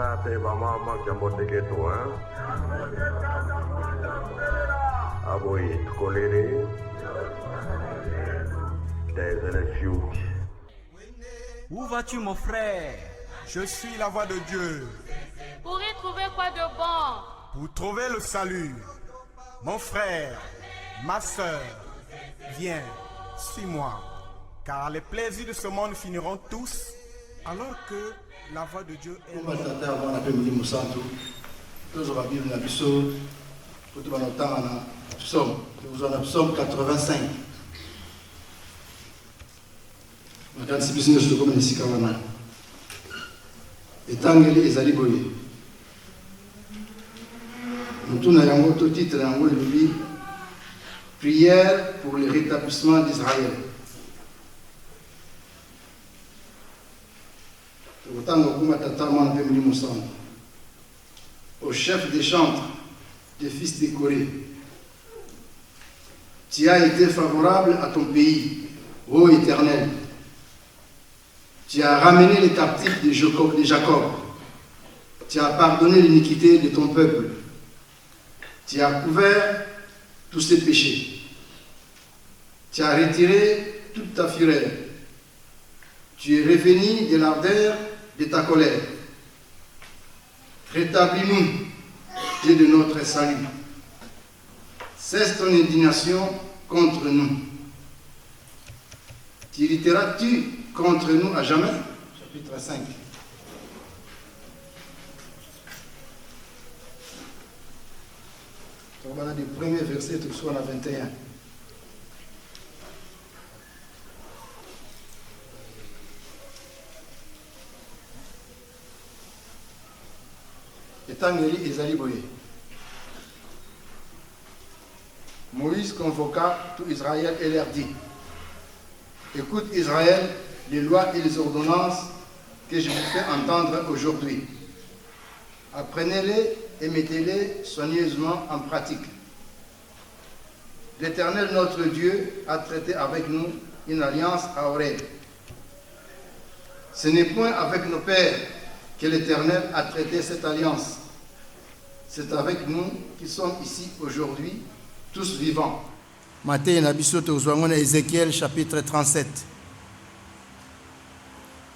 tate mama kiambote toi aboy kolere des refuges. Où vas-tu, mon frère? Je suis la voix de Dieu. Pour y trouver quoi de bon? Pour trouver le salut. Mon frère, ma soeur, viens, suis-moi. Car les plaisirs de ce monde finiront tous, alors que la voix de Dieu est... Psaume 85. Makanisi business to comme nisika wana. Etangeli ezali boye. Mutuna yango to titre yango elobi prière pour le rétablissement d'Israël. Totango kuma tata mwana pe mili musamba. Au chef des chantres, des fils des Corée. Tu as été favorable à ton pays, ô Éternel. Tu as ramené les captifs de Jacob. Tu as pardonné l'iniquité de ton peuple. Tu as couvert tous ses péchés. Tu as retiré toute ta fureur. Tu es revenu de l'ardeur de ta colère. Rétablis-nous, Dieu de notre salut. Cesse ton indignation contre nous. T'irriteras-tu contre nous à jamais? Chapitre 5. Voilà du premier verset, tout soit la 21. Etangeli ezali boye. Moïse convoqua tout Israël et leur dit: écoute Israël, les lois et les ordonnances que je vous fais entendre aujourd'hui. Apprenez-les et mettez-les soigneusement en pratique. L'Éternel notre Dieu a traité avec nous une alliance à Horeb. Ce n'est point avec nos pères que l'Éternel a traité cette alliance. C'est avec nous qui sommes ici aujourd'hui, tous vivants. Matthieu Nabisoto Zouangona, Ézéchiel chapitre 37.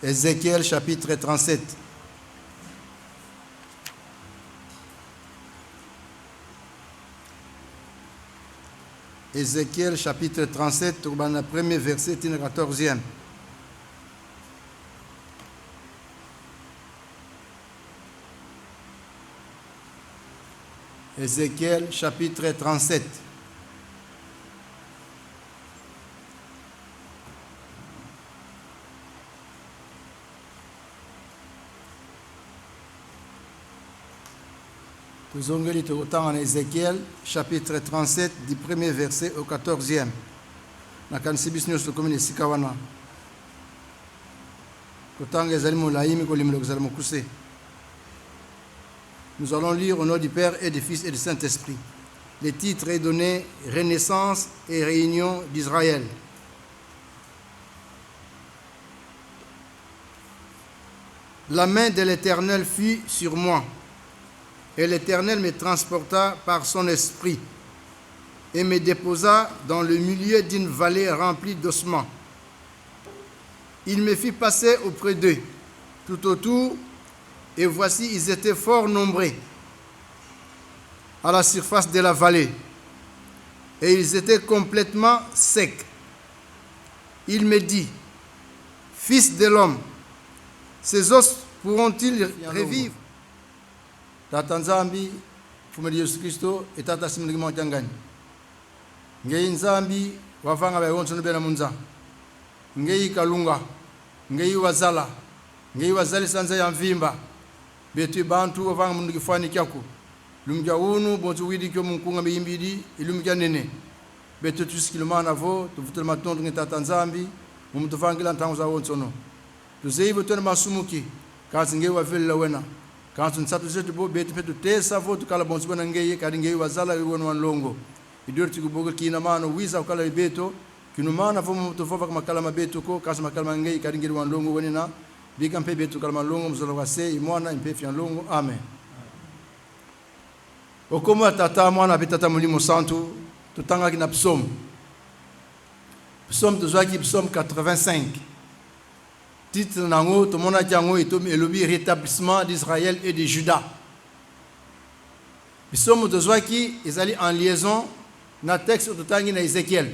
Ézéchiel chapitre 37. Ézéchiel chapitre 37, le premier verset, le 14e. Ézéchiel chapitre 37. Nous avons lu autant en Ézéchiel chapitre 37 du premier verset au 14e. Nous allons lire au nom du Père et du Fils et du Saint-Esprit. Le titre est donné Renaissance et réunion d'Israël. La main de l'Éternel fut sur moi, et l'Éternel me transporta par son esprit et me déposa dans le milieu d'une vallée remplie d'ossements. Il me fit passer auprès d'eux, tout autour, et voici, ils étaient fort nombreux à la surface de la vallée, et ils étaient complètement secs. Il me dit: Fils de l'homme, ces os pourront-ils revivre? Tata Nzambi, Fumeli Yesu Kristo, et Tata Simligimo Tangani. Ngei Nzambi, wafanga ba yonso bena munza. Ngei Kalunga, ngei wazala, ngei wazali sanza ya mvimba. Betu bantu wafanga mundu kifani kyako. Lumja unu bontu widi kyo munkunga miyimbidi, ilumja nene. Betu tusikilumana vo, tuvutel matondu ngi Tata Nzambi, mumutufangila ntangu za wonsono. Tuzeivo tena masumuki, kasi ngei wafeli la wena. Quand on s'attend beau bête peut te savo to kala bonsu na ngey kadi ngey wazala won wan longo idorti go bogo kina mano wisa kala beto kinu mana fo to fofa kama kala mabeto ko kas makala ngey kadi ngey wan longo wonina Bika mpe betu kalma longo mzolo wase imwana mpe fian longo. Amen. Okomo tata mwana pe tata molimo santo tutanga ki na psaume. Psaume tozwaki psaume 85. Titre nango to mona jango etom elobi rétablissement d'Israël et de Juda. Psaume tozwaki ezali en liaison na texte totangi na Ézéchiel.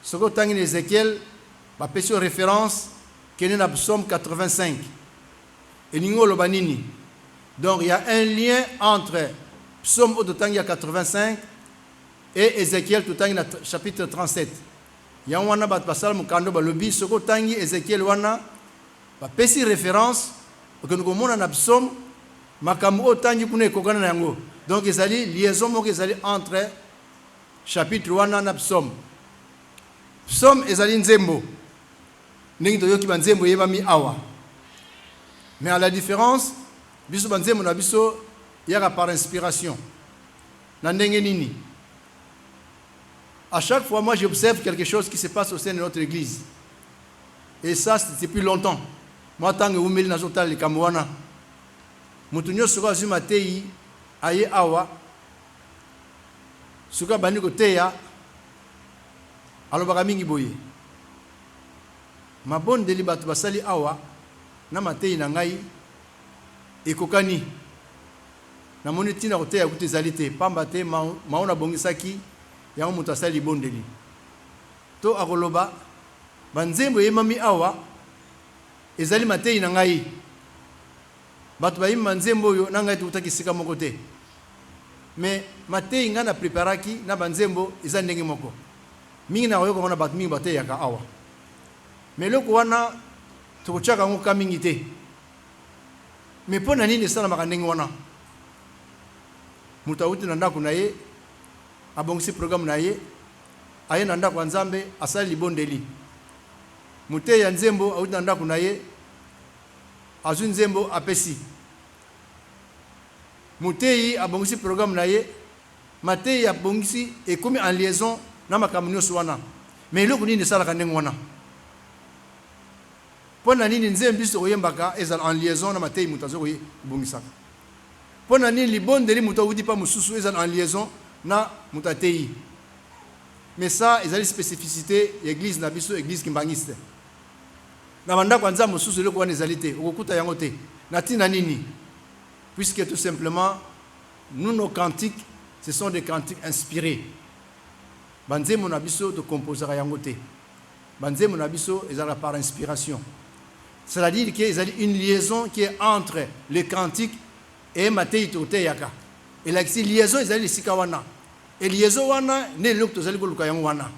Soko tangi na Ézéchiel ba pesi référence kene na psaume 85. Et ningo lobanini. Donc il y a un lien entre psaume totangi à 85 et Ézéchiel totangi na chapitre 37. Il y a un bat basal mukando balobi soko tangi Ézéchiel wana ba pesi référence que nous komona na psaume makambo otangi kuna ekokana na yango. Donc ezali liaison moko ezali entre chapitre wana na psaume. Psaume ezali nzembo. Ndenge toyoki banzembo yebami awa. Mais à la différence, biso banzembo na biso yaka par inspiration. Na ndenge nini? À chaque fois, moi j'observe quelque chose qui se passe au sein de notre église. Et ça, c'est depuis longtemps. Moi, tant que vous m'avez dit les Kamouana, Moutounio sera sur ma tei, aye awa, suka baniko teya, alobaka mingi boye. Ma bonne deli batu basali awa, na matei na ngai, ekokani. Na moni tina ko teya kuti zalite, pamba te maona bongisaki, yango mutu asali bondeli. To akoloba, banzembo yemami awa, ezali matei na ngai. Batu ba yima nzembo yo na ngai tukutaki sika moko te. Mais matei nga na preparaki na banzembo ezali ndenge moko. Mingi na oyo kona batu mingi batei yaka awa. Mais loko wana tukuchaka ngo ka mingi te. Mais pona nini sala makandenge wana? Mutu awuti na ndako na ye, abongisi programme na ye, aye na ndako nzambe asali libondeli. Mute ya nzembo awuti na ndako na ye, azu nzembo apesi. Mutei abongisi programme na ye, matei abongisi ekomi en liaison na makambo nyonso wana. Mais eloko nini esalaka ndenge wana? Pona nini nzembo biso oyembaka ezala en liaison na matei mutu azobongisaka? Pona nini libondeli mutu awuti pa mosusu ezala en liaison na mutatei? Mais ça, ils ont une spécificité, l'église n'a pas église qui mbangiste. Na bandako nzambo susu eloko wana ezalite, okukuta yango te. Natina nini? Puisque tout simplement, nous nos cantiques, ce sont des cantiques inspirés. Banzemo na biso de composera yango te. Banzemo na biso ezala par inspiration. C'est-à-dire qu'il y a une liaison qui est entre les cantiques et matei tote yaka. Et la liaison ezali sika wana. Et liaison wana ne lok tozali koluka yango wana.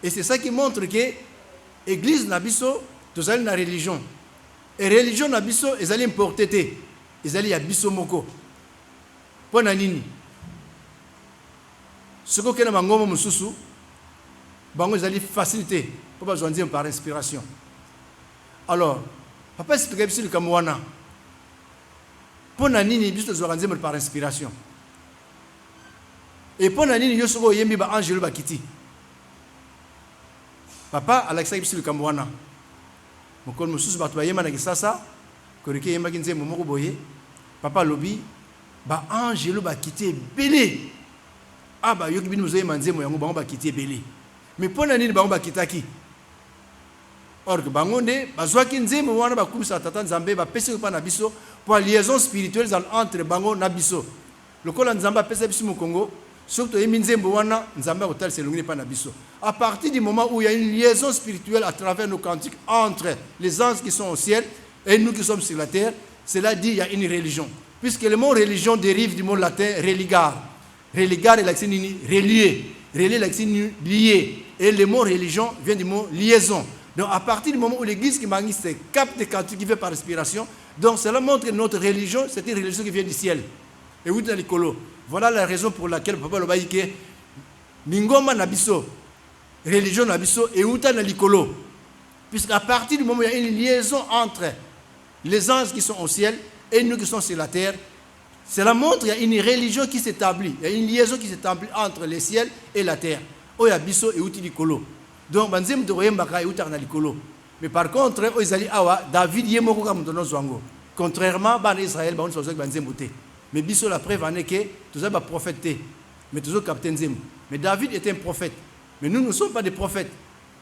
Et c'est ça qui montre que église na biso tozali na religion. Et religion na biso ezali importé te. Ezali ya biso moko. Pona nini? Soko kena bangomo mususu bango ezali facilité pour pas joindre par inspiration. Alors, papa explique biso likambo wana. Pona nini biso tozwaka par inspiration? Et pona nini yo soko yembi ba angelo ba kiti? Papa alakisa biso likambo wana. Mokolo mususu batu ba yema na kisasa korike yemba kinze momoko boye. Papa lobi ba angelo ba kiti belé. Ah ba yoki binu zoyema nzemo yango bango ba kiti belé. Mais pona nini bango ba kitaki? Or que bango nde bazwaki nzemo wana ba kumisa tata nzambe ba pesi pa na biso pour liaison spirituelle entre bango na biso. Lokola nzamba pesa biso mu Congo. Surtout, à partir du moment où il y a une liaison spirituelle à travers nos cantiques entre les anges qui sont au ciel et nous qui sommes sur la terre, cela dit qu'il y a une religion. Puisque le mot religion dérive du mot latin religar. Religar est l'accent relié. Relié est l'accent lié. Et le mot religion vient du mot liaison. Donc à partir du moment où l'église qui magiste capte des cantiques qui fait par respiration, donc cela montre que notre religion, c'est une religion qui vient du ciel. Et où dans les colos. Voilà la raison pour laquelle Papa Lobaï que Ningoma Nabiso, religion Nabiso et Outa Nalikolo. Puisqu'à partir du moment où il y a une liaison entre les anges qui sont au ciel et nous qui sommes sur la terre, cela montre qu'il y a une religion qui s'établit. Il y a une liaison qui s'établit entre le ciel et la terre. Oya Biso et Outi Likolo. Donc, Banzem de Royem Baka et Outa Nalikolo. Mais par contre, David y est moko comme ton zwango. Contrairement à Israël, on se fait mais biso la preuve en est que tous les prophètes, mais tous les capitaines. Mais David était un prophète. Mais nous ne sommes pas des prophètes.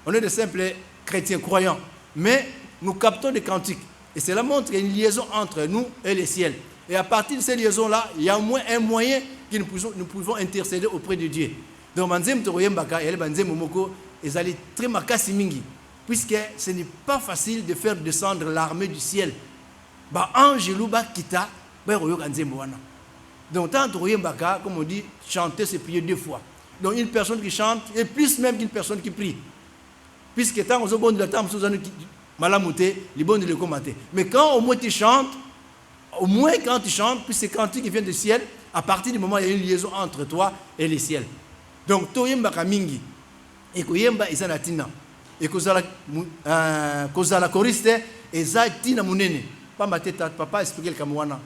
On est de simples chrétiens croyants. Mais nous captons des cantiques. Et cela montre qu'il y a une liaison entre nous et le ciel. Et à partir de ces liaisons-là, il y a au moins un moyen que nous pouvons intercéder auprès de Dieu. Donc, Manzem Toroyembaka et Manzem Momoko, ils allaient très makasi mingi. Puisque ce n'est pas facile de faire descendre l'armée du ciel. Angelouba kita, donc, tant Toroyembaka, comme on dit, chanter, c'est prier 2 fois. Donc, une personne qui chante est plus même qu'une personne qui prie. Puisque tant aux bon de la temps, malamouté, les bons de le commenter. Mais quand au moins tu chantes, puis c'est cantique qui vient du ciel, à partir du moment où il y a une liaison entre toi et le ciel. Donc, Toyemba Kamingi, et Koyemba Isanatina, et Kozala Koriste, et Zatina Munene. Pas ma tête, papa expliquer le Kamouana.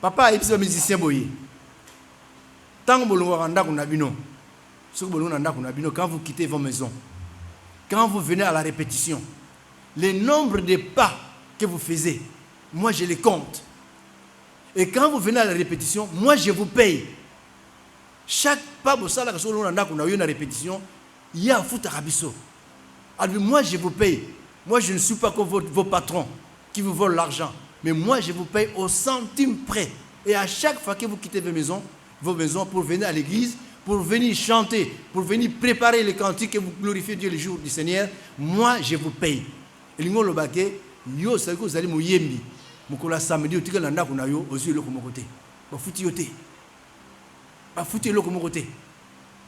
Papa est un musicien boyé. Tant que vous quand vous quittez vos maisons, quand vous venez à la répétition, le nombre de pas que vous faisiez, moi je les compte. Et quand vous venez à la répétition, moi je vous paye. Chaque pas vous savez que on a eu une répétition, il y a un foot à Rabisso. Alors moi je vous paye. Moi je ne suis pas comme vos patrons qui vous volent l'argent, mais moi je vous paye au centime près. Et à chaque fois que vous quittez vos maisons pour venir à l'église, pour venir chanter, pour venir préparer les cantiques et vous glorifier Dieu le jour du Seigneur, moi je vous paye. Et l'ingol le baquet, yo c'est que vous allez mouyembi. Mukola samedi au tika landa kuna yo aux yeux le komokote. Ba futi yote. Ba futi le komokote.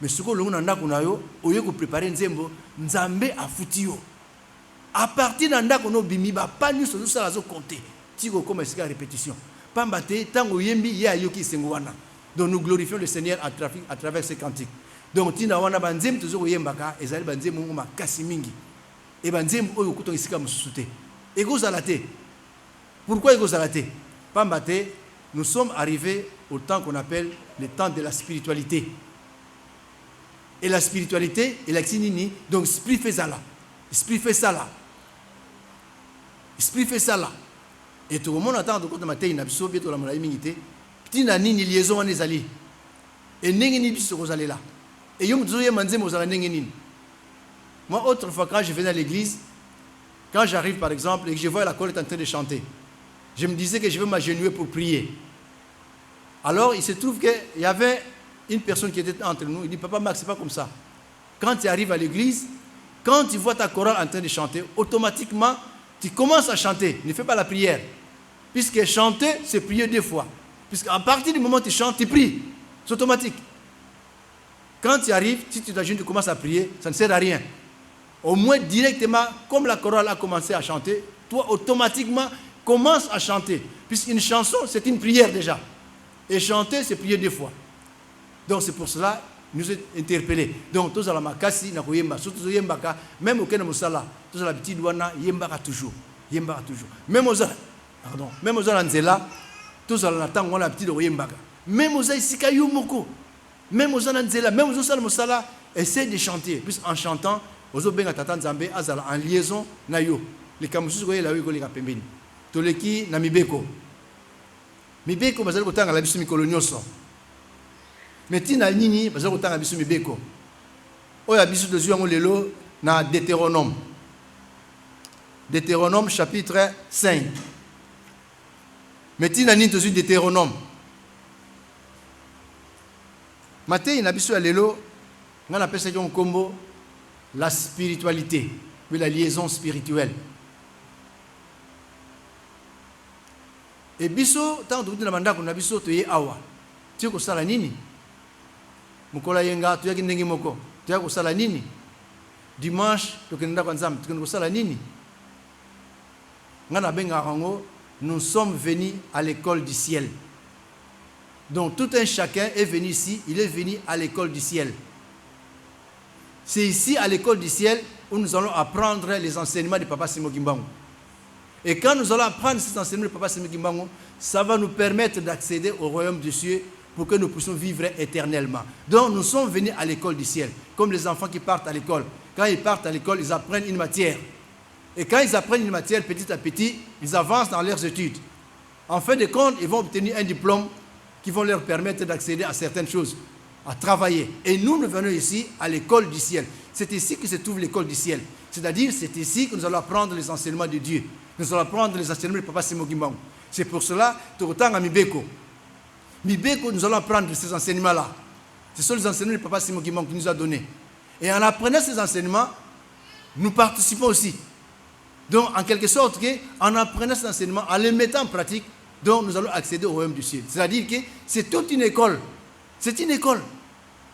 Mais ce que l'on nanda kuna yo, au lieu de préparer nzembo, nzambe a futi yo. À partir d'anda kono bimi ba pas nous sur ça la zo compter. Tiko comme est la répétition. Pambate tango yembi ya yo ki sengwana. Donc nous glorifions le Seigneur à travers ces cantiques. Donc tina wana banzem toujours yembaka ezali banzem mo makasi mingi. Et banzem oyo kuto isika musuté. Ego zalaté. Pourquoi ego zalaté? Pambate, nous sommes arrivés au temps qu'on appelle le temps de la spiritualité. Et la spiritualité, et la xinini, donc esprit fait ça là. Esprit fait ça là. Esprit fait ça là. Et tout le monde attend de côté matin, il n'a pas bientôt la maladie minité. Petit nani ni liaison en ezali. Et n'engeni biso kozali là. Et yom tzoye manze mozala n'engeni. Moi autrefois quand je venais à l'église, quand j'arrive par exemple et que je vois la chorale en train de chanter, je me disais que je vais m'agenouiller pour prier. Alors il se trouve qu'il y avait une personne qui était entre nous. Il dit, papa Max, c'est pas comme ça. Quand tu arrives à l'église, quand tu vois ta chorale en train de chanter, automatiquement, tu commences à chanter. Ne fais pas la prière. Puisque chanter, c'est prier 2 fois. Puisqu'à partir du moment où tu chantes, tu pries. C'est automatique. Quand tu arrives, si tu t'agenouilles, tu commences à prier, ça ne sert à rien. Au moins, directement, comme la chorale a commencé à chanter, toi, automatiquement, commence à chanter. Puisqu'une chanson, c'est une prière déjà. Et chanter, c'est prier 2 fois. Donc c'est pour cela nous sommes interpellés. Donc tous à la makasi na koyemba, surtout yembaka, même au Kenya Moussala, tous à la petite douana yembaka toujours, Même aux anzela, tous à la tang la petite yembaka. Même aux isika yumoko, même aux anzela, même aux sala Moussala, essaie de chanter. Puis en chantant, aux obenga tata nzambe azala en liaison na yo. Les kamusu koye la yo koleka pembeni. Toleki na mibeko. Mibeko bazali kotanga la biso mikolo nyonso. Mais tina nini baza kotanga biso mibeko oya biso de zuango lelo na Deutéronome chapitre 5. Mais tina nini tozu Deutéronome Matthieu na biso lelo ngana pesa ki kombo la spiritualité, mais la liaison spirituelle. Et biso tant de na mandako na biso toye awa tiko sala nini mukola yenga tuyaki ndenge moko tuyako sala nini dimanche tokenda kwa nzambe tukenda sala nini ngana benga rango. Nous sommes venus à l'école du ciel. Donc tout un chacun est venu ici, il est venu à l'école du ciel. C'est ici à l'école du ciel où nous allons apprendre les enseignements de Papa Simo Kimbangu. Et quand nous allons apprendre ces enseignements de Papa Simo Kimbangu, ça va nous permettre d'accéder au royaume des cieux pour que nous puissions vivre éternellement. Donc nous sommes venus à l'école du ciel, comme les enfants qui partent à l'école. Quand ils partent à l'école, ils apprennent une matière. Et quand ils apprennent une matière petit à petit, ils avancent dans leurs études. En fin de compte, ils vont obtenir un diplôme qui va leur permettre d'accéder à certaines choses, à travailler. Et nous venons ici à l'école du ciel. C'est ici que se trouve l'école du ciel. C'est-à-dire, c'est ici que nous allons apprendre les enseignements de Dieu. Nous allons apprendre les enseignements de Papa Simon Kimbangu. C'est pour cela que autant à Mibeko. Mibeko, nous allons apprendre ces enseignements-là. Ce sont les enseignements de Papa Simon Kimbangu qui nous a donnés. Et en apprenant ces enseignements, nous participons aussi. Donc, en quelque sorte, en apprenant ces enseignements, en les mettant en pratique, donc nous allons accéder au royaume du ciel. C'est-à-dire que c'est toute une école. C'est une école.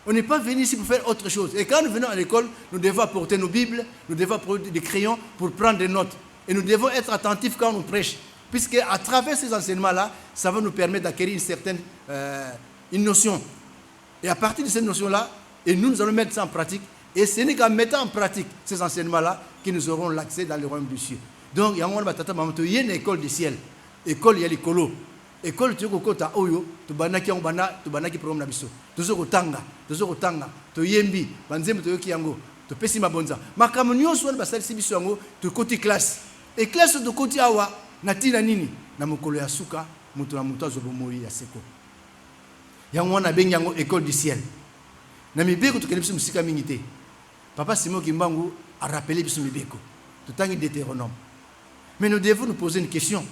On n'est pas venu ici pour faire autre chose. Et quand nous venons à l'école, nous devons apporter nos Bibles, nous devons apporter des crayons pour prendre des notes. Et nous devons être attentifs quand on prêche. Puisque à travers ces enseignements-là, ça va nous permettre d'acquérir une certaine une notion. Et à partir de cette notion-là, et nous allons mettre ça en pratique. Et ce n'est qu'en mettant en pratique ces enseignements-là que nous aurons l'accès dans le royaume du ciel. Donc, il y a une école du ciel. École, il y a l'écolo. École, tu as oyo, tu banaki programme na biso. Tu tanga, tu yembi, banzembe tu yokiango, tu pesi mabonza. Makamu nyonso ba salisi biso yango, tu koti classe. Et classe de koti awa na tina nini na mokolo ya suka, mutu na mutu azobomoi ya seko. Yango wana bengi yango école du ciel. Na mibeko to kele biso musika mingi te. Papa Simon Kimbangu a rappelé biso mibeko. Tout tangi Deutéronome. Mais nous devons nous poser une question.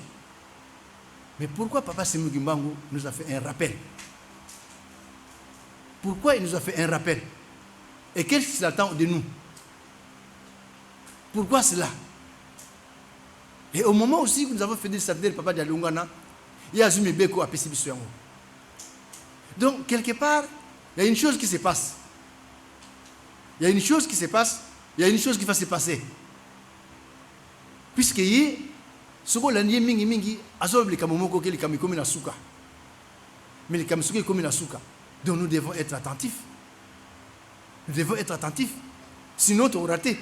Mais pourquoi Papa Simon Kimbangu nous a fait un rappel? Pourquoi il nous a fait un rappel? Et qu'est-ce qu'il attend de nous? Pourquoi cela? Et au moment aussi où nous avons fait des satellite Papa Dialungana, il y a Zumi Beko à Pessibisoyango. Donc, quelque part, il y a une chose qui se passe. Il y a une chose qui se passe, il y a une chose qui va se passer. Puisque ce qu'on a dit, mingi, azob les kamomoko qui les kamikomi na suka. Mais les kamisuki komi na suka. Donc nous devons être attentifs. Nous devons être attentifs. Sinon, tu auras raté.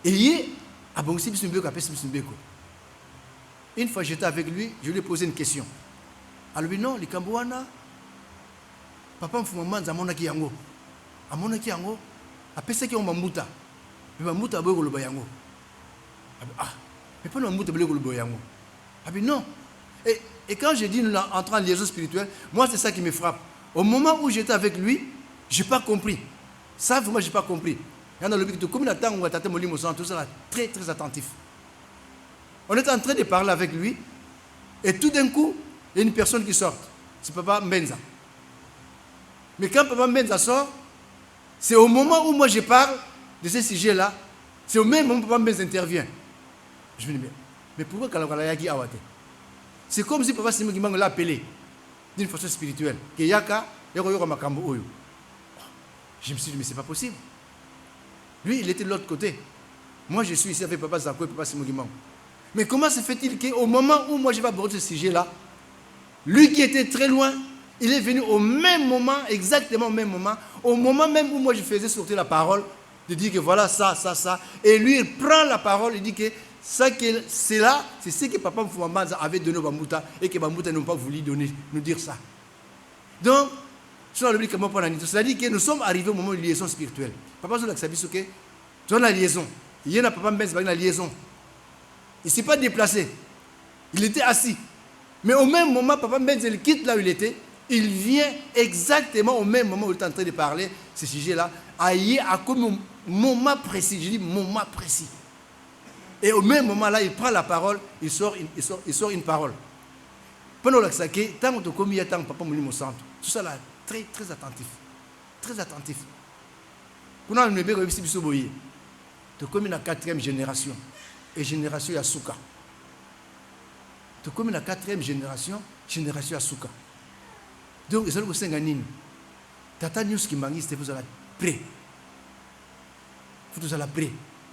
Et une fois j'étais avec lui, je lui ai posé une question. Alors lui, non, les Kambouana, papa me fait maman zamonaki yango. Amonaki yango, après ça qui ont mamuta. Mais mamuta aboye koloba yango. Ah, mais pas mamuta aboye koloba yango. Ah mais non. Et quand je dis nous entrons en liaison spirituelle, moi c'est ça qui me frappe. Au moment où j'étais avec lui, je n'ai pas compris. Ça, vraiment, je n'ai pas compris. Il y en a le but de comme la tangue, tout ça, très très attentif. On est en train de parler avec lui, et tout d'un coup, il y a une personne qui sort. C'est Papa Mbenza. Mais quand Papa Mbenza sort, c'est au moment où moi je parle de ce sujet-là, c'est au même moment où Papa Mbenza intervient. Je me dis, mais pourquoi Kalakalaya Awate? C'est comme si Papa Simon Kimbangu l'a appelé d'une façon spirituelle. Que Yaka, Yoko Makambo Oyo. Je me suis dit, mais c'est pas possible. Lui, il était de l'autre côté. Moi, je suis ici avec Papa Zako et Papa Simon Kimbangu. Mais comment se fait-il qu'au moment où moi je vais aborder ce sujet-là, lui qui était très loin, il est venu au même moment, exactement au même moment, au moment même où moi je faisais sortir la parole, de dire que voilà ça, ça, ça. Et lui, il prend la parole et dit que ça, c'est là, c'est ce que Papa Mfouambanza avait donné au Bamouta et que Bamouta n'ont pas voulu nous dire ça. Donc, c'est-à-dire que nous sommes arrivés au moment de liaison spirituelle. Papa Zola Ksabiso, tu as la liaison. Il y a un Papa Mbenza, la liaison. Il ne s'est pas déplacé. Il était assis. Mais au même moment, Papa Mbenza, il quitte là où il était. Il vient exactement au même moment où il est en train de parler ce sujet-là. À comme un moment précis. Je dis moment précis. Et au même moment-là, il prend la parole, il sort une parole. Pendant que ça, tant que tu as tant Papa Moulimo Santo, tout ça là, très très attentif. Très attentif. Pour nous, nous avons vu tu comme la 4e génération. Et génération Yasuka. Tu comme la 4e génération Yasuka. Donc, ils ont le Senganine. Tata News qui mangue, c'est vous allez prêt. Vous allez prêt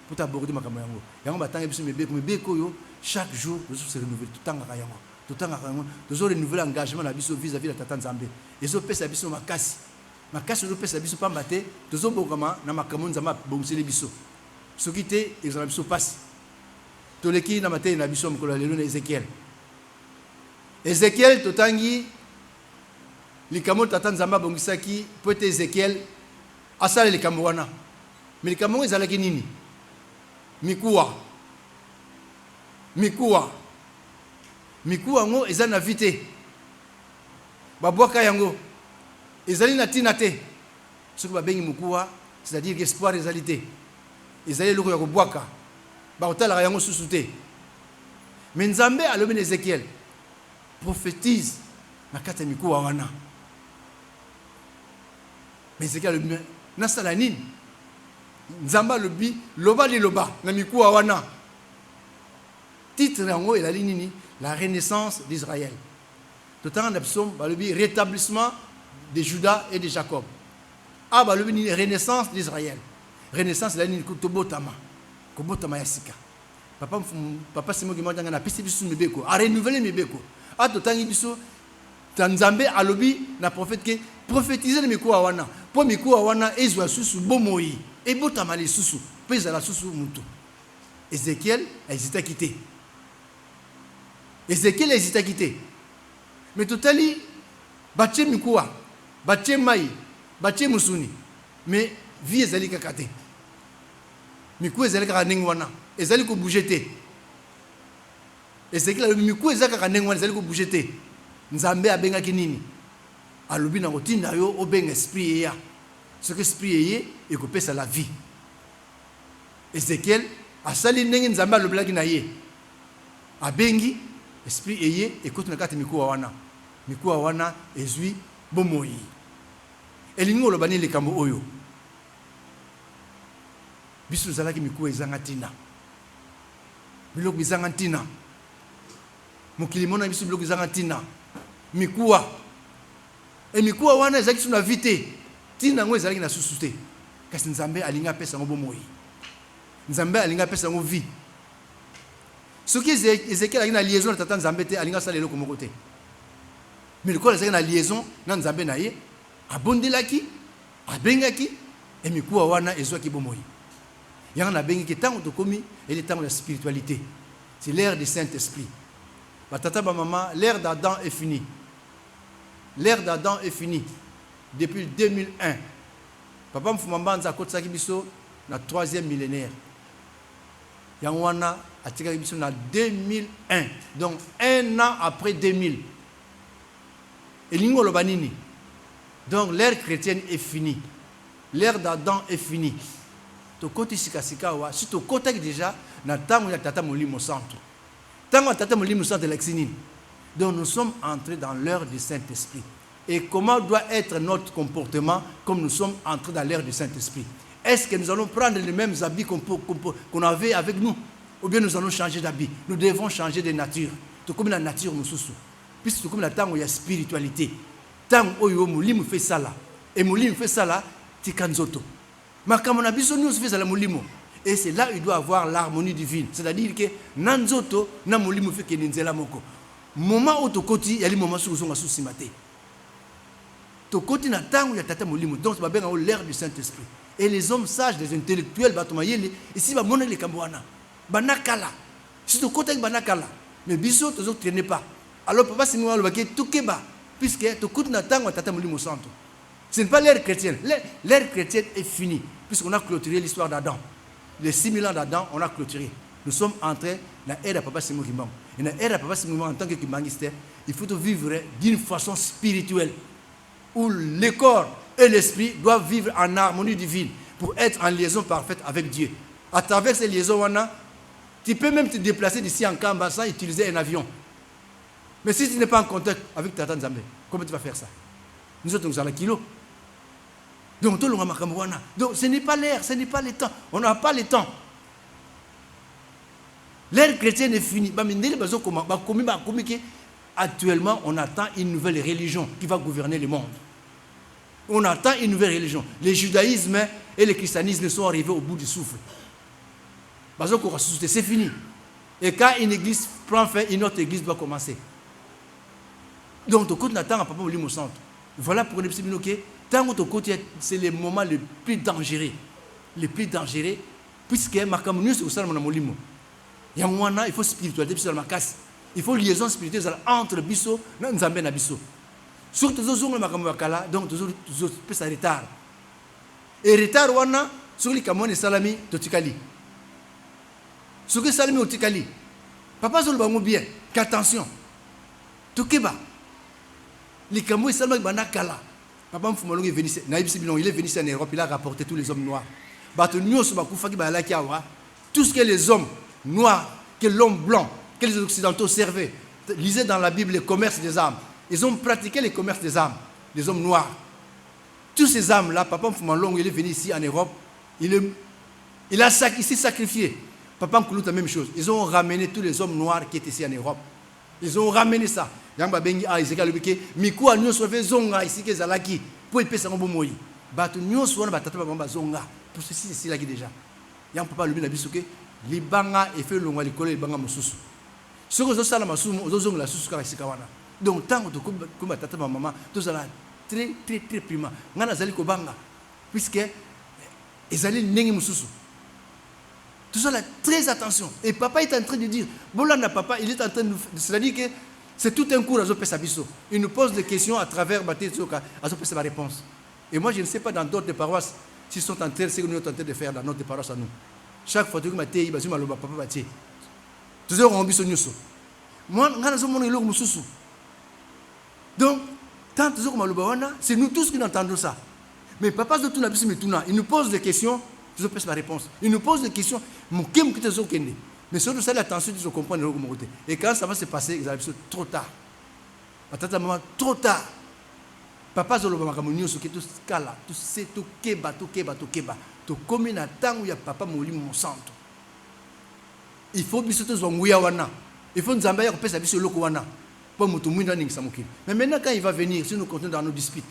pour t'aborder ma caméra. Et on va attendre mes béco, chaque jour, nous se renouveler tout le temps. Tout le temps, nous avons un nouvel engagement vis-à-vis de Tata Nzambe. Ils ont fait ça ma casse. Ma casse, nous avons fait ça pas maté. Nous avons fait ma caméra, nous avons fait ça. Ce qui était, ils ont fait passe. Tous les qui n'ont pas été dans la Ézéchiel. Ézéchiel, Totangi, les Cameroun Tatan Zamba Bongisaki, peut-être Ézéchiel, Asal les Camerounais. Mais les Camerounais, ils allaient nini. mikuwa ngo eza na vite babwaka yango ezali na tina te soki babengi mikuwa c'est-à-dire que espoir ezali te ezali eloko ya kobwaka bakotalaka yango susu te mais nzambe alobi na Ézéchiel prophétise na kati ya mikuwa wana mais Ézéchiel alobi nasala nini nzambe alobi loba liloba na mikuwa wana titre yango elali nini la renaissance d'Israël totanga na psaume balobi rétablissement de Juda et de Jacob balobi nini renaissance d'Israël renaissance elali nini kobotama ya sika papa simoki mwanga na pesi biso mibeko a renouveler mibeko totangi biso nzambe alobi na prophète ke prophétiser na mikuwa wana po mikuwa wana ezwa susu bomoi ebotama lisusu mpe ezala susu mutu Ézéchiel ahésitaki te mais totali batie mikuwa batie mai batie musuni mais vie ezali kaka te mikuwa ezali kaka ndenge wana ezali kobouge te Ézéchiel alobi mikuwa ezali kaka ndenge wana ezali kobouge te nzambe abengaki nini alobi na kotinda yo obenga esprit eya soki esprit eye ekopesa la vie Ézéchiel asali ndenge nzambe alobelaki na ye abengi esprit eye ekoti na kati mikuwa wana ezwi bomoi elingi oloba nini likambo oyo biso tozalaki mikuwa ezanga ntina biloko bizanga ntina mokili mona biso biloko ezanga ntina mikuwa wana ezalaki so na vie te ntina yango ezalaki na susu te kasi nzambe alingi apesa yango bomoi nzambe alingi apesa yango vie soki Ézéchiel alaki na liaison na tata nzambe te alingi asala eloko moko te mais lokola ezalaki na liaison na nzambe na ye abondelaki abengaki emikuwa wana ezwaki bomoi yango nabengiki ntango tokomi ele ntango ya spiritualité c'est l'ère du Saint-Esprit batata bamama l'ère d'Adam est finie depuis 2001 papa mfuma mbanza akotisaki biso na 3e millénaire yango wana atikaki biso na 2001 donc un an après 2000 elingi oloba nini donc l'ère chrétienne est finie l'ère d'Adam est finie tokoti sikasika wa si tokotaki déjà na ntango ya tata molimo centre ntango ya tata molimo centre elakisi nini donc nous sommes entrés dans l'ère du Saint-Esprit et comment doit être notre comportement comme nous sommes entrés dans l'ère du Saint-Esprit. Est-ce que nous allons prendre les mêmes habits qu'on avait avec nous ou bien nous allons changer d'habit? Nous devons changer de nature. Tout comme la nature nous sous. Puisque tout comme la temps où il y a spiritualité. Tant où il y a moulim fait ça là. Et moulim fait ça là, tikanzoto. Mais comme on a besoin nous fait ça là moulim. Et c'est là il doit avoir l'harmonie divine. C'est-à-dire que nanzoto na moulim fait que ninzela moko. Moment où tu koti, il y a les moments où on a sous maté. Tu koti na temps où il y a tata moulim. Donc c'est bien l'air du Saint-Esprit. Et les hommes sages, les intellectuels, ici, va monnaie les Cambouana. Banakala. Si tu côté Banakala, mais biso, tu ne traînes pas. Alors, papa, c'est moi, le tout keba, puisque tu coûtes na tango à tata moulim au centre. Ce n'est pas l'ère chrétienne. L'ère chrétienne est finie, puisqu'on a clôturé l'histoire d'Adam. Les 6000 ans d'Adam, on a clôturé. Nous sommes entrés dans l'ère de papa Simon Kimang. Et dans l'ère de papa Simon en tant que Kimangiste, il faut vivre d'une façon spirituelle, où le corps et l'esprit doivent vivre en harmonie divine pour être en liaison parfaite avec Dieu. À travers ces liaisons, tu peux même te déplacer d'ici en Kamba sans utiliser un avion. Mais si tu n'es pas en contact avec Tata Nzambe, comment tu vas faire ça? Nous autres, nous avons un kilo. Donc, ce n'est pas l'air, ce n'est pas le temps. On n'a pas le temps. L'ère chrétienne est finie. Actuellement, on attend une nouvelle religion qui va gouverner le monde. On attend une nouvelle religion. Le judaïsme et le christianisme sont arrivés au bout du souffle. C'est fini. Et quand une église prend fin, une autre église doit commencer. Donc, on attend à Papa Molim au centre. Voilà pour les petits minokés. Tant que c'est le moment le plus dangereux. Le plus dangereux, puisque Makamounius est au salon de Molimo. Il faut spiritualité, il faut liaison spirituelle entre Bisso et Nzambe na Bisso. Surtout les gens qui donc toujours ça retard. Et retard wana sur les Camerounais salami totikali. Ce que Salmi Otikali. Papa Zolo Bango bien. Qu'attention. Tokeba. Les Kamou et Salma Banakala. Papa Mfoumalong est venu. Il est venu en Europe. Il a rapporté tous les hommes noirs. Tout ce que les hommes noirs, que l'homme blanc, que les occidentaux servaient, lisaient dans la Bible le commerce des âmes. Ils ont pratiqué le commerce des âmes, les hommes noirs. Tous ces âmes-là, Papa Mfoumalong, il est venu ici en Europe. Il s'est sacrifié. Papa Mkoulout, la même chose. Ils ont ramené tous les hommes noirs qui étaient ici en Europe. Ils ont ramené ça. Yamba Bengi a Ezekiel Beke, Mikou a nous sauvé Zonga ici que Zalaki, pour épée sans bon moyi. Batu nous sauvé Batata Bamba Zonga. Pour ceci, c'est là qui déjà. Yam papa lui n'a bisouké, Libanga et fait le Walikole, Libanga Moussous. Ce que vous avez Massou, vous avez la sous Karasikawana. Donc, tant que vous Batata Maman, tout ça très, très, très prima. Nana Zali Kobanga, puisque ils allaient Nengi Moussous. Tout ça là, très attention. Et papa est en train de dire, Bolanda papa, il est en train de. C'est-à-dire que c'est tout un cours à Zopé Sabiso. Il nous pose des questions à travers Baté Zoka, à Zopé sa réponse. Et moi, je ne sais pas dans d'autres paroisses s'ils sont en train, ce que nous sommes en train de faire dans notre paroisse à nous. Chaque fois que je m'attends, je vais papa Baté. Toujours on biso nyuso. Moi, on a besoin de l'eau Moussous. Donc, tant que c'est nous tous qui entendons ça. Mais papa il nous pose des questions. La réponse. Il nous pose des questions. Mais surtout, ça, l'attention, ils comprennent. Et quand ça va se passer, ils arrivent trop tard. Trop tard. Papa Zolo Makamunio, ce qui est tout scala, tout c'est tout keba. Tout comme il attend où il y a papa Moli mon centre. Il faut que nous soyons il faut nous amener à faire ça sur le Kowana. Pour nous mais maintenant, quand il va venir, si nous continuons dans nos disputes,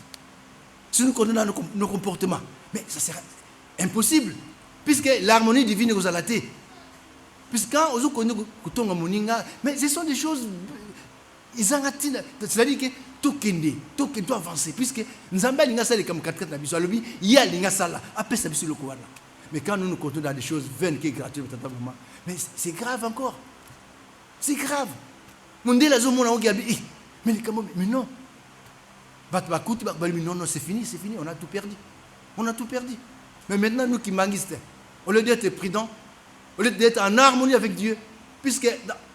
si nous continuons dans nos comportements, mais ça sera impossible, puisque l'harmonie divine est aux alatés. Puisque quand on connaît que moninga, mais ce sont des choses, c'est-à-dire que tout doit avancer, puisque nous avons les gens comme 4 il y a les gens là, après ça sur le Kowana. Mais quand nous continuons dans des choses vaines qui est gratuites, mais c'est grave encore. C'est grave. Mais non. Non, c'est fini, on a tout perdu. On a tout perdu. Mais maintenant, nous qui manguistes, au lieu d'être prudents, au lieu d'être en harmonie avec Dieu, puisque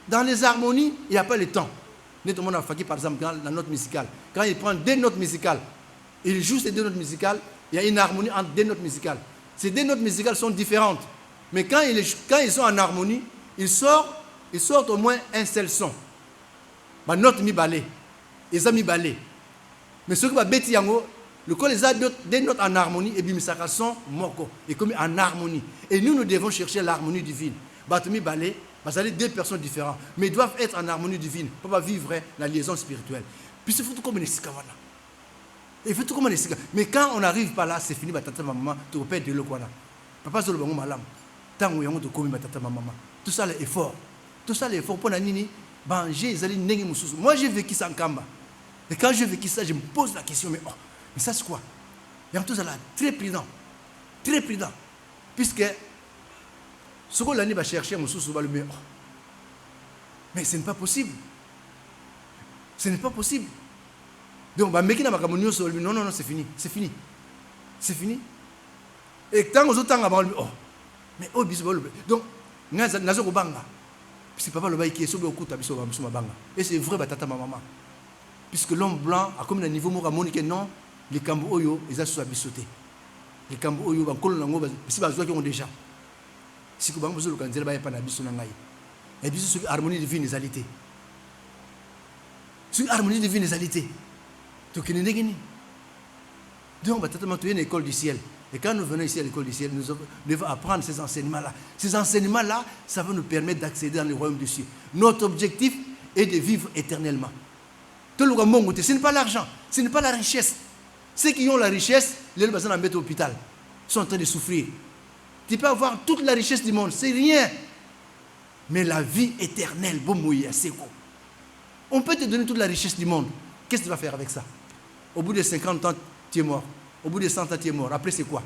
dans les harmonies, il n'y a pas le temps. Notamment par exemple, dans la note musicale. Quand il prend 2 notes musicales, il joue ces 2 notes musicales, il y a une harmonie entre 2 notes musicales. Ces 2 notes musicales sont différentes. Mais quand ils sont en harmonie, ils sortent au moins un seul son. Ma note mi balé. Ils ont mis balé. Mais ce qui va bêter le col les a 2 notes en harmonie et puis ça son moko et comme en harmonie. Et nous devons chercher l'harmonie divine. Batumi balé, parce que 2 personnes différentes, mais ils doivent être en harmonie divine pour pas vivre la liaison spirituelle. Puis il faut tout comme les sikawana. Il faut tout comme les sikawana. Mais quand on n'arrive pas là, c'est fini. Batata maman, tu repères de l'eau quoi là. Papa zolo bango malam. Tant où yango to comme batata maman. Tout ça l'effort. Tout ça l'effort pour nani. Banger, ils allaient nengi mususu. Moi j'ai vécu ça en Kamba. Et quand j'ai vécu ça, je me pose la question, mais ça c'est quoi? Il y a tout ça là, très prudent. Très prudent. Puisque ce qu'on va chercher, mais ce n'est pas possible. Ce n'est pas possible. Donc, non, c'est fini. C'est fini. C'est fini. Et tant que temps, mais donc, puisque papa le bail qui est sur le coup, et c'est vrai, tata ma maman. Puisque l'homme blanc a comme un niveau moramonique, non, les Camboyo, ils ont sauté. Les Camboyo, c'est pas qui ont déjà. Si vous avez besoin de faire un peu et puis sur l'harmonie divine des alités. Sur l'harmonie divine des alités. Donc, on va être une école du ciel. Et quand nous venons ici à l'école du ciel, nous devons apprendre ces enseignements-là. Ces enseignements-là, ça va nous permettre d'accéder dans le royaume du ciel. Notre objectif est de vivre éternellement. Ce n'est pas l'argent, ce n'est pas la richesse. Ceux qui ont la richesse, les gens à mettre à l'hôpital, sont en train de souffrir. Tu peux avoir toute la richesse du monde, c'est rien. Mais la vie éternelle, on peut te donner toute la richesse du monde. Qu'est-ce que tu vas faire avec ça? Au bout de 50 ans, tu es mort. Au bout de 100 ans, tu es mort. Après, c'est quoi?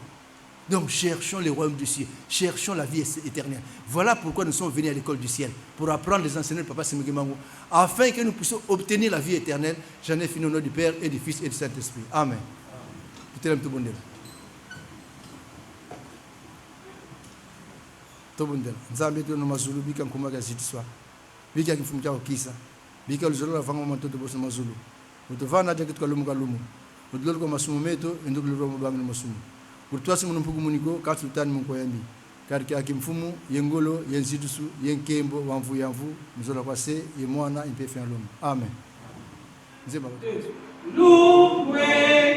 Donc, cherchons le royaume du ciel. Cherchons la vie éternelle. Voilà pourquoi nous sommes venus à l'école du ciel. Pour apprendre les enseignements de Papa Simugimango. Afin que nous puissions obtenir la vie éternelle. J'en ai fini au nom du Père et du Fils et du Saint-Esprit. Amen. tobundela nzambe to no mazulu bika nkuma ka zitiswa bika kifumu cha okisa bika luzolo la vanga matoto boso mazulu utovana ja kitu kalumu kalumu udlolo ko masumu meto endukulu romo bangi masumu urtwasi munumpugu muniko ka sultani munko yambi kariki akimfumu yengolo yenzitusu yenkembo wamvu yamvu mzola kwa se ye mwana impefe lomo amen nzeba Loué